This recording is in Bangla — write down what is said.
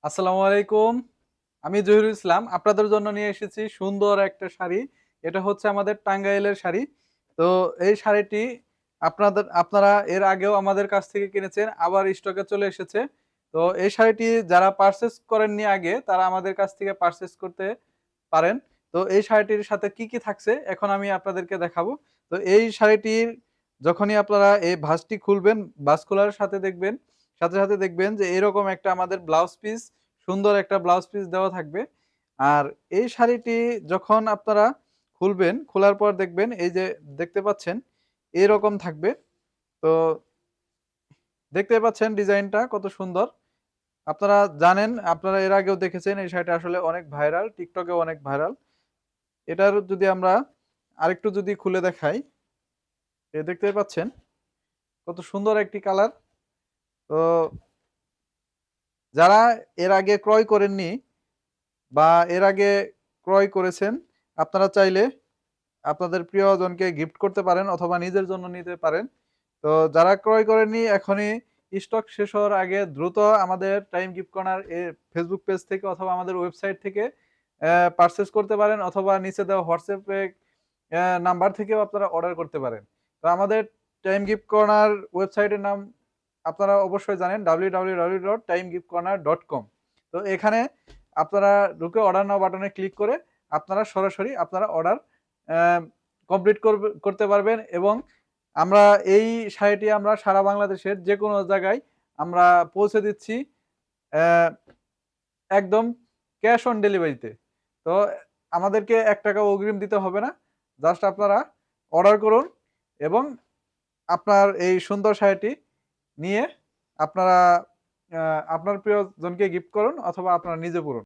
আসসালামু আলাইকুম। আমি জহিরুল ইসলাম। আপনাদের জন্য নিয়ে এসেছি সুন্দর একটা শাড়ি। এটা হচ্ছে আমাদের টাঙ্গাইলের শাড়ি। তো এই শাড়িটি আপনারা এর আগেও আমাদের কাছ থেকে কিনেছেন, আবার স্টকে চলে এসেছে। তো এই শাড়িটি যারা পারচেজ করেননি আগে, তারা আমাদের কাছ থেকে পারচেজ করতে পারেন। তো এই শাড়িটির সাথে কি থাকছে এখন আমি আপনাদেরকে দেখাবো। তো এই শাড়িটির যখনই আপনারা এই ভাঁজটি খুলবেন, ভাঁজ খোলার সাথে দেখবেন যে এরকম একটা আমাদের ব্লাউজ পিস, সুন্দর একটা ব্লাউজ পিস দেওয়া থাকবে। আর এই শাড়িটি যখন আপনারা খুলবেন, খোলার পর দেখবেন এই যে দেখতে পাচ্ছেন এরকম থাকবে। তো দেখতে পাচ্ছেন ডিজাইনটা কত সুন্দর। আপনারা জানেন, আপনারা এর আগেও দেখেছেন এই শাড়িটা আসলে অনেক ভাইরাল, টিকটকেও অনেক ভাইরাল। এটার যদি আমরা আরেকটু যদি খুলে দেখাই, দেখতে পাচ্ছেন কত সুন্দর একটি কালার। তো যারা এর আগে ক্রয় করেননি বা এর আগে ক্রয় করেছেন, আপনারা চাইলে আপনাদের প্রিয়জনকে গিফট করতে পারেন অথবা নিজের জন্য নিতে পারেন। তো যারা ক্রয় করেননি, এখনই স্টক শেষ হওয়ার আগে দ্রুত আমাদের time gift corner Facebook page থেকে অথবা আমাদের ওয়েবসাইট থেকে পারচেজ করতে পারেন, অথবা নিচে দেওয়া হোয়াটসঅ্যাপে নাম্বার থেকেও আপনারা অর্ডার করতে পারেন। তো আমাদের টাইম গিফট কর্নার ওয়েবসাইটের নাম আপনারা অবশ্যই জানেন, www.timegiftcorner.com। তো এখানে আপনারা ঢুকে অর্ডার নাও বাটনে ক্লিক করে আপনারা সরাসরি আপনারা অর্ডার কমপ্লিট করতে পারবেন। এবং আমরা এই শাড়িটি আমরা সারা বাংলাদেশের যেকোনো জায়গায় আমরা পৌঁছে দিচ্ছি আহ, একদম ক্যাশ অন ডেলিভারিতে। তো আমাদেরকে ৳১ অগ্রিম দিতে হবে না। জাস্ট আপনারা অর্ডার করুন এবং আপনার এই সুন্দর শাড়িটি নিয়ে আপনারা আপনার প্রিয়জনকে গিফট করুন অথবা আপনারা নিজে পড়ুন।